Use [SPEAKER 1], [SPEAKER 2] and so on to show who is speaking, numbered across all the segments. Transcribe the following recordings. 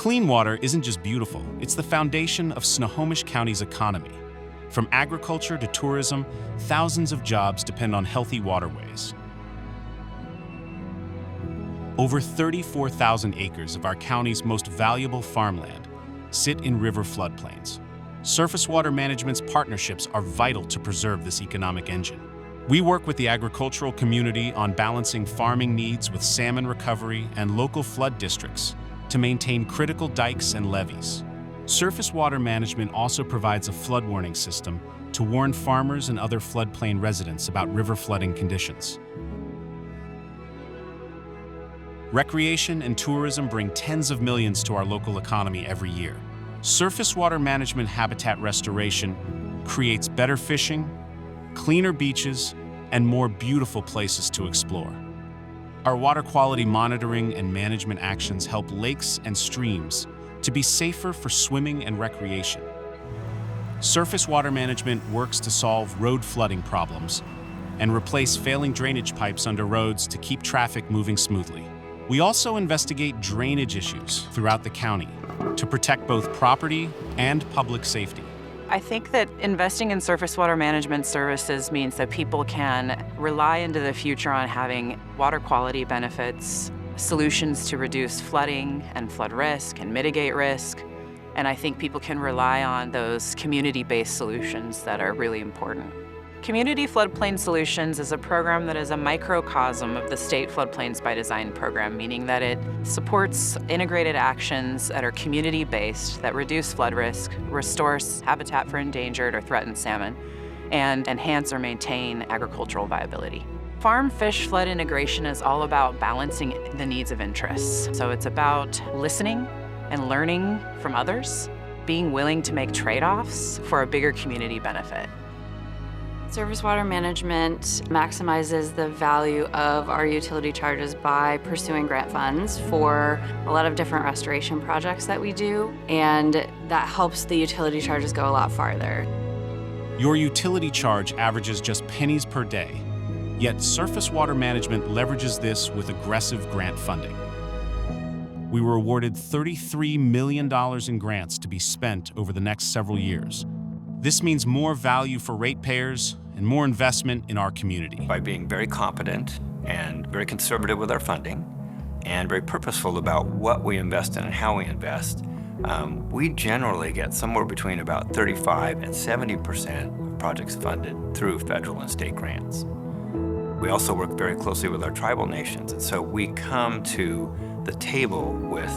[SPEAKER 1] Clean water isn't just beautiful, it's the foundation of Snohomish County's economy. From agriculture to tourism, thousands of jobs depend on healthy waterways. Over 34,000 acres of our county's most valuable farmland sit in river floodplains. Surface water management's partnerships are vital to preserve this economic engine. We work with the agricultural community on balancing farming needs with salmon recovery and local flood districts to maintain critical dikes and levees. Surface water management also provides a flood warning system to warn farmers and other floodplain residents about river flooding conditions. Recreation and tourism bring tens of millions to our local economy every year. Surface water management habitat restoration creates better fishing, cleaner beaches, and more beautiful places to explore. Our water quality monitoring and management actions help lakes and streams to be safer for swimming and recreation. Surface water management works to solve road flooding problems and replace failing drainage pipes under roads to keep traffic moving smoothly. We also investigate drainage issues throughout the county to protect both property and public safety.
[SPEAKER 2] I think that investing in surface water management services means that people can rely into the future on having water quality benefits, solutions to reduce flooding and flood risk and mitigate risk. And I think people can rely on those community-based solutions that are really important. Community Floodplain Solutions is a program that is a microcosm of the State Floodplains by Design program, meaning that it supports integrated actions that are community-based that reduce flood risk, restores habitat for endangered or threatened salmon, and enhance or maintain agricultural viability. Farm fish flood integration is all about balancing the needs of interests. So it's about listening and learning from others, being willing to make trade-offs for a bigger community benefit.
[SPEAKER 3] Surface water management maximizes the value of our utility charges by pursuing grant funds for a lot of different restoration projects that we do, and that helps the utility charges go a lot farther.
[SPEAKER 1] Your utility charge averages just pennies per day, yet surface water management leverages this with aggressive grant funding. We were awarded $33 million in grants to be spent over the next several years. This means more value for ratepayers and more investment in our community.
[SPEAKER 4] By being very competent and very conservative with our funding and very purposeful about what we invest in and how we invest, we generally get somewhere between about 35 and 70% of projects funded through federal and state grants. We also work very closely with our tribal nations, and so we come to the table with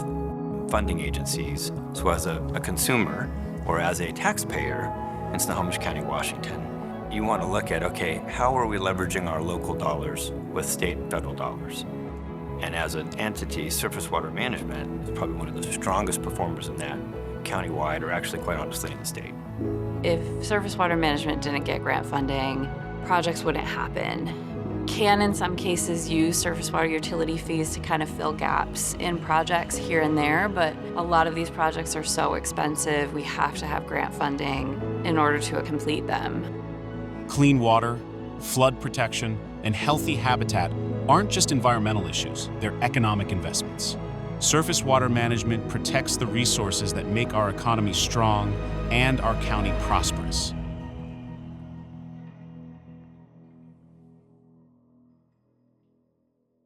[SPEAKER 4] funding agencies. So as a consumer or as a taxpayer in Snohomish County, Washington, you want to look at, okay, how are we leveraging our local dollars with state and federal dollars? And as an entity, surface water management is probably one of the strongest performers in that, countywide, or actually quite honestly in the state.
[SPEAKER 3] If surface water management didn't get grant funding, projects wouldn't happen. Can in some cases use surface water utility fees to kind of fill gaps in projects here and there, but a lot of these projects are so expensive, we have to have grant funding in order to complete them.
[SPEAKER 1] Clean water, flood protection, and healthy habitat aren't just environmental issues, they're economic investments. Surface water management protects the resources that make our economy strong and our county prosperous.